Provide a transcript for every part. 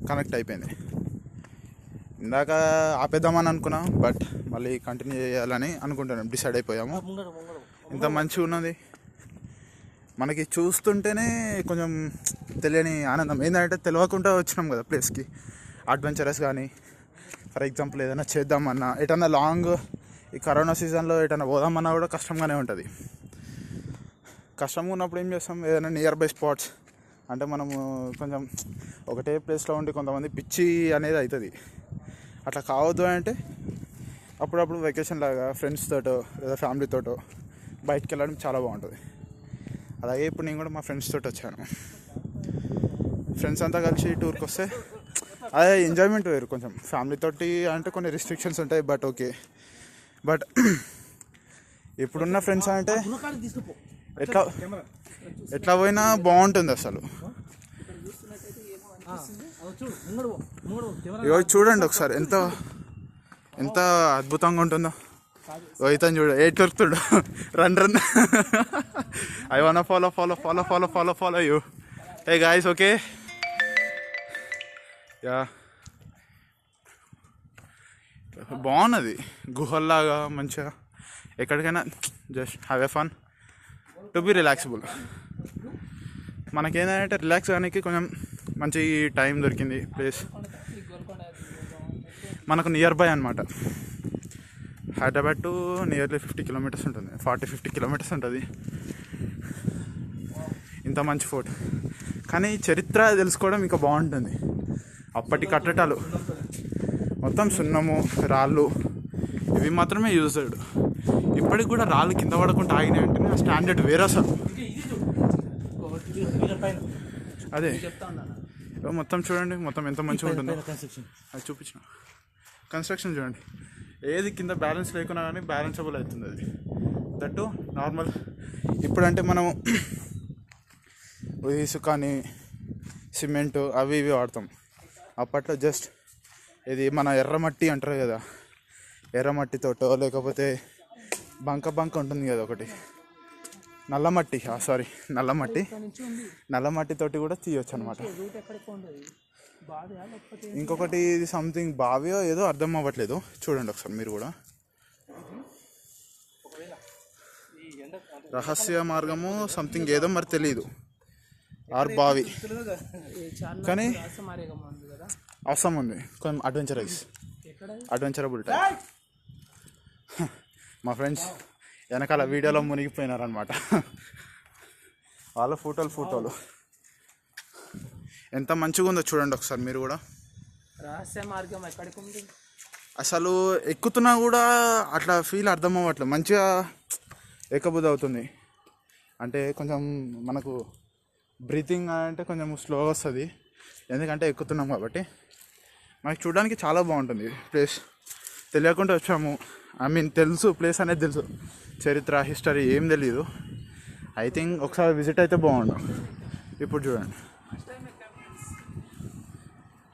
Connect అయిపోయింది. ఇందాక ఆపేద్దామని అనుకున్నా, బట్ మళ్ళీ కంటిన్యూ చేయాలని అనుకుంటున్నాం, డిసైడ్ అయిపోయాము. ఇంత మంచిగా ఉన్నది, మనకి చూస్తుంటేనే కొంచెం తెలియని ఆనందం. ఏంటంటే తెలియకుండా వచ్చినాం కదా ప్లేస్కి. అడ్వెంచరస్ కానీ ఫర్ ఎగ్జాంపుల్ ఏదైనా చేద్దామన్నా, ఎటన్నా లాంగ్ ఈ కరోనా సీజన్లో ఎటన్నా పోదామన్నా కూడా కష్టంగానే ఉంటుంది. కష్టంగా ఉన్నప్పుడు ఏం చేస్తాం, ఏదైనా నియర్ బై స్పాట్స్ అంటే మనము కొంచెం ఒకటే ప్లేస్లో ఉండి కొంతమంది పిచ్చి అనేది అవుతుంది. అట్లా కావద్దు అంటే అప్పుడప్పుడు వెకేషన్ లాగా ఫ్రెండ్స్ తోటో లేదా ఫ్యామిలీతోటో బయటికి వెళ్ళడం చాలా బాగుంటుంది. అలాగే ఇప్పుడు నేను కూడా మా ఫ్రెండ్స్ తోటి వచ్చాను. ఫ్రెండ్స్ అంతా కలిసి టూర్కి వస్తే అదే ఎంజాయ్మెంట్ వేరు. కొంచెం ఫ్యామిలీతోటి అంటే కొన్ని రిస్ట్రిక్షన్స్ ఉంటాయి, బట్ ఓకే. బట్ ఇప్పుడున్న ఫ్రెండ్స్ అంటే ఎట్లా పోయినా బాగుంటుంది అసలు. ఇవాళ చూడండి ఒకసారి ఎంత ఎంత అద్భుతంగా ఉంటుందో. ఇతను చూడు ఏ దొరుకుతుడు, run run. I want follow follow follow follow follow follow you. Hey guys, okay ya. బాగున్నది గుహల్లాగా మంచిగా. ఎక్కడికైనా just have a fun to be relaxable. మనకేంటంటే రిలాక్స్ కానికి కొంచెం మంచి టైం దొరికింది. ప్లేస్ మనకు నియర్ బై అనమాట. హైదరాబాద్ టు నియర్లీ 50 కిలోమీటర్స్ ఉంటుంది, 40-50 కిలోమీటర్స్ ఉంటుంది. ఇంత మంచి ఫోర్ట్, కానీ చరిత్ర తెలుసుకోవడం ఇంకా బాగుంటుంది. అప్పటి కట్టడాలు మొత్తం సున్నము, రాళ్ళు ఇవి మాత్రమే యూజ్డ్. ఇప్పటికి కూడా రాళ్ళు కింద పడకుండా ఆగినాయి అంటే ఆ స్టాండర్డ్ వేరే అసలు. అదే మొత్తం చూడండి, మొత్తం ఎంత మంచిగా ఉంటుందో. అది చూపించిన కన్స్ట్రక్షన్ చూడండి, ఏది కింద బ్యాలెన్స్ లేకున్నా కానీ బ్యాలెన్సబుల్ అవుతుంది అది. That normal. ఇప్పుడంటే మనం ఇసుకని సిమెంటు అవి ఇవి వాడతాం. అప్పట్లో జస్ట్ ఇది మన ఎర్రమట్టి అంటారు కదా, ఎర్రమట్టితోటో లేకపోతే బంక ఉంటుంది కదా ఒకటి, నల్లమట్టి, సారీ నల్లమట్టితోటి కూడా తీయొచ్చు అనమాట. ఇంకొకటి ఇది సంథింగ్ బావియో ఏదో అర్థం అవ్వట్లేదు, చూడండి ఒకసారి మీరు కూడా. రహస్య మార్గము సంథింగ్ ఏదో మరి తెలియదు, ఆర్ బావి, కానీ అవసరం ఉంది. కొంచెం అడ్వెంచరబుల్ టైప్. మా ఫ్రెండ్స్ వెనకాల వీడియోలో మునిగిపోయినారనమాట. వాళ్ళ ఫోటోలు ఎంత మంచిగా ఉందో చూడండి ఒకసారి మీరు కూడా. రహస్య మార్గం ఎక్కడికి ఉంది అసలు, ఎక్కుతున్నా కూడా అట్లా ఫీల్ అర్థం అవ్వట్లేదు. మంచిగా ఎక్కబుద్ధి అవుతుంది. అంటే కొంచెం మనకు బ్రీతింగ్ అంటే కొంచెం స్లోగా వస్తుంది, ఎందుకంటే ఎక్కుతున్నాం కాబట్టి. మనకి చూడడానికి చాలా బాగుంటుంది ప్లేస్. తెలియకుండా వచ్చాము, తెలుసు ప్లేస్ అనేది తెలుసు, చరిత్ర హిస్టరీ ఏం తెలియదు. ఐ థింక్ ఒకసారి విజిట్ అయితే బాగుండు. ఇప్పుడు చూడండి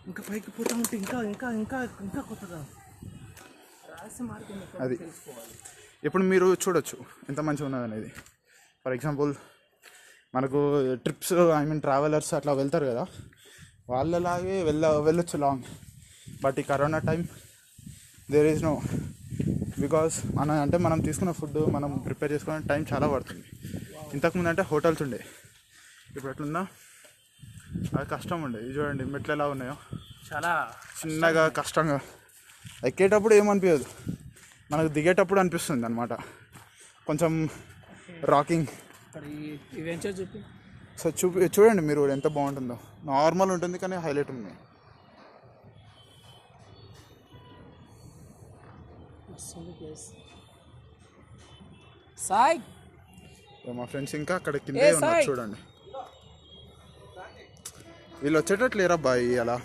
ఇంకా పైకి పోతా ఉంటే ఇంకా ఇంకా ఇంకా ఇంకా కొత్తగా రహస్య మార్గం అది. ఇప్పుడు మీరు చూడొచ్చు ఎంత మంచిగా ఉన్నది అనేది. ఫర్ ఎగ్జాంపుల్ మనకు ట్రిప్స్ ట్రావెలర్స్ అట్లా వెళ్తారు కదా, వాళ్ళలాగే వెళ్ళొచ్చు లాంగ్. బట్ ఈ corona time there is no, because మనం తీసుకున్న ఫుడ్ మనం ప్రిపేర్ చేసుకునే టైం చాలా పడుతుంది. ఇంతకుముందు అంటే హోటల్స్ ఉండే, ఇప్పుడు ఎట్లుందా అది కష్టం ఉండే. ఇది చూడండి మెట్లు ఎలా ఉన్నాయో, చాలా చిన్నగా కష్టంగా. ఎక్కేటప్పుడు ఏమనిపించదు, మనకు దిగేటప్పుడు అనిపిస్తుంది అనమాట కొంచెం రాకింగ్. సో చూడండి మీరు ఎంత బాగుంటుందో. నార్మల్ ఉంటుంది కానీ హైలైట్ ఉంది. మా ఫ్రెండ్స్ ఇంకా అక్కడ కిందే ఉన్నారు చూడండి. వీళ్ళు వచ్చేటట్లు లేరా బాయ్ అలా.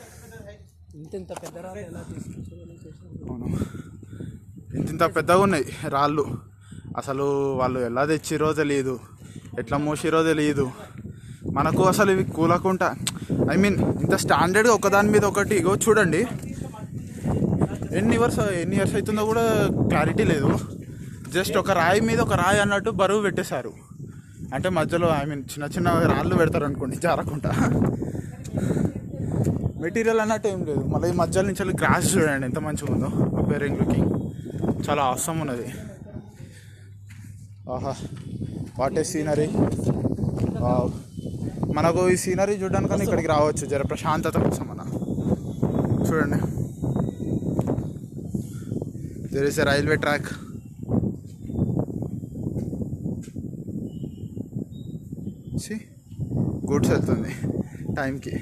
అవును, ఇంత పెద్దగా ఉన్నాయి రాళ్ళు. అసలు వాళ్ళు ఎలా తెచ్చిరో తెలియదు, ఎట్లా మోసిరో తెలియదు మనకు. అసలు ఇవి కూలకుండా ఇంత స్టాండర్డ్గా ఒకదాని మీద ఒకటి. ఇగో చూడండి ఎన్ని ఇయర్స్ అవుతుందో కూడా క్లారిటీ లేదు. జస్ట్ ఒక రాయి మీద ఒక రాయి అన్నట్టు బరువు పెట్టేశారు. అంటే మధ్యలో చిన్న చిన్న రాళ్ళు పెడతారు అనుకోండి జారకుండా. మెటీరియల్ అన్నట్టు ఏం లేదు. మళ్ళీ ఈ మధ్యలో నుంచి గ్రాస్ చూడండి ఎంత మంచిగా ఉందో, అపేరింగ్ లుకింగ్ చాలా అవసరం ఉన్నది. ఆహా, వాట్ ఏ సీనరీ. మనకు ఈ సీనరీ చూడడానికన్నా ఇక్కడికి రావచ్చు జర ప్రశాంతత కోసం. మన చూడండి, there is a railway track. Goods వెళ్తుంది టైంకి.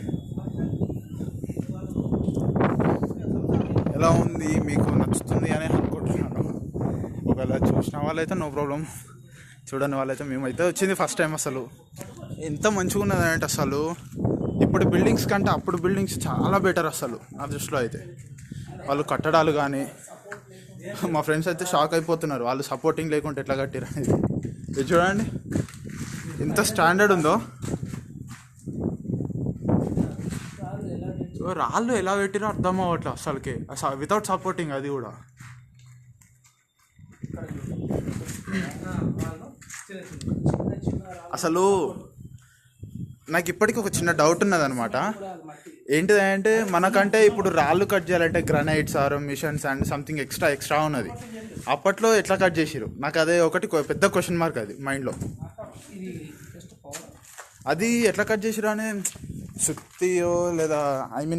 ఎలా ఉంది, మీకు నచ్చుతుంది అని అనుకుంటున్నాను. ఒకవేళ చూసిన వాళ్ళైతే నో ప్రాబ్లం, చూడని వాళ్ళైతే మేమైతే వచ్చింది ఫస్ట్ టైం. అసలు ఎంత మంచిగా ఉన్నది అంటే అసలు ఇప్పుడు బిల్డింగ్స్ కంటే అప్పుడు బిల్డింగ్స్ చాలా బెటర్ అసలు నా దృష్టిలో అయితే. వాళ్ళు కట్టడాలు కానీ, మా ఫ్రెండ్స్ అయితే షాక్ అయిపోతున్నారు వాళ్ళు సపోర్టింగ్ లేకుంటే ఎట్లా కట్టిరు అనేది. ఇది చూడండి ఎంత స్టాండర్డ్ ఉందో. రాళ్ళు ఎలా పెట్టిరో అర్థం అవ్వట్లే అసలుకి, వితౌట్ సపోర్టింగ్. అది కూడా అసలు నాకు ఇప్పటికీ ఒక చిన్న డౌట్ ఉన్నది అనమాట. ఏంటిదంటే మనకంటే ఇప్పుడు రాళ్ళు కట్ చేయాలంటే granites or machines and something extra ఉన్నది. అప్పట్లో ఎట్లా కట్ చేసిరు, నాకు అదే ఒకటి పెద్ద క్వశ్చన్ మార్క్ అది మైండ్లో. అది ఎట్లా కట్ చేసిరు అని సుత్తియో లేదా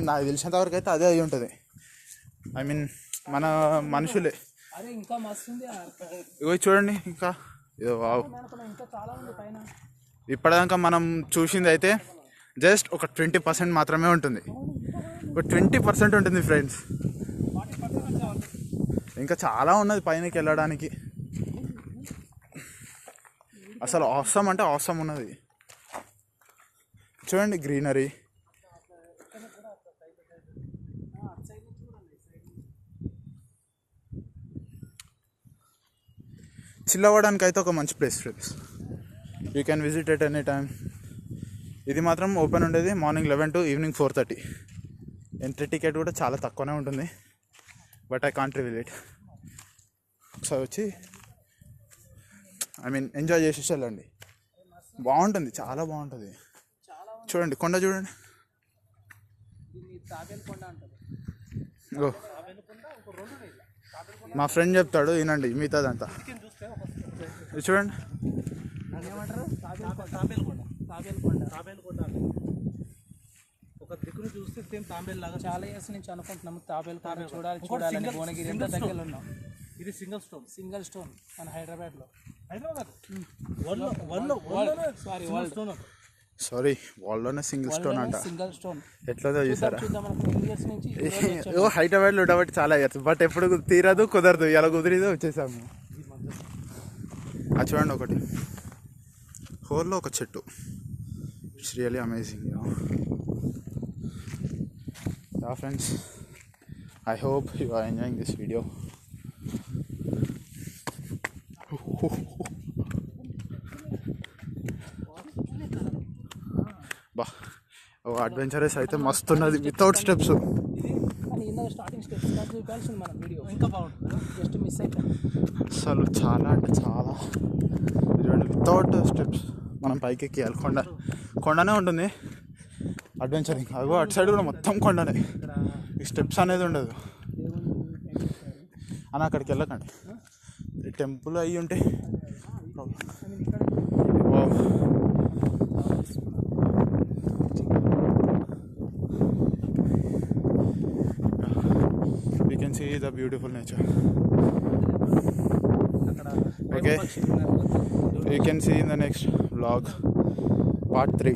నాకు తెలిసినంత వరకు అయితే అదే అయి ఉంటుంది. మన మనుషులే. ఇగో చూడండి, ఇంకా ఇదో వావ్. ఇప్పటిదాకా మనం చూసింది అయితే జస్ట్ ఒక 20% మాత్రమే ఉంటుంది. ఒక 20% ఉంటుంది ఫ్రెండ్స్, ఇంకా చాలా ఉన్నది పైనకి వెళ్ళడానికి. అసలు అవసరం అంటే అవసరం ఉన్నది. చూడండి గ్రీనరీ. చిల్ అవ్వడానికి అయితే ఒక మంచి place friends. You can visit at any time. ఇది మాత్రం ఓపెన్ ఉండేది morning 11 to evening 4:30. Entry ticket కూడా చాలా తక్కువనే ఉంటుంది, but I can't reveal it. ఒకసారి వచ్చి ఎంజాయ్ చేసేసి వెళ్ళండి, బాగుంటుంది, చాలా బాగుంటుంది. చూడండి కొండ చూడండి. మా ఫ్రెండ్ చెప్తాడు వినండి మిగతాదంతా. చూడండి ఒక దిక్కును చూస్తే సేమ్ తాంబేల్ లాగా. చాలా ఇయర్స్ నుంచి అనుకుంటున్నాము తాబేలు చూడాలి భువనగిరి ఎంత దగ్గర ఉన్నాం. ఇది సింగిల్ స్టోన్ మన హైదరాబాద్లో. సారీ వరల్డ్లోనే సింగిల్ స్టోన్ అంట. ఎట్లా చూసారా? హైదరాబాద్లో ఉండబట్టి చాలా ఇయర్స్, బట్ ఎప్పుడు తీరదు, కుదరదు. ఎలా కుదిరిదో వచ్చేసాము. అది చూడండి ఒకటి హోల్లో ఒక చెట్టు. It's really amazing. Ya friends, I hope you are enjoying this video. బా అడ్వెంచరస్ అయితే మస్తున్నది వితౌట్ స్టెప్స్. అసలు చాలా అంటే చాలా చూడండి, వితౌట్ స్టెప్స్ మనం పైకి ఎక్కియాలి. కొండనే ఉంటుంది అడ్వెంచరింగ్. అగో అటు సైడ్ కూడా మొత్తం కొండనే, ఈ స్టెప్స్ అనేది ఉండదు. అని అక్కడికి వెళ్ళకండి, టెంపుల్ అయ్యి ఉంటే we can see the beautiful nature. Okay, we can see in the next vlog part 3.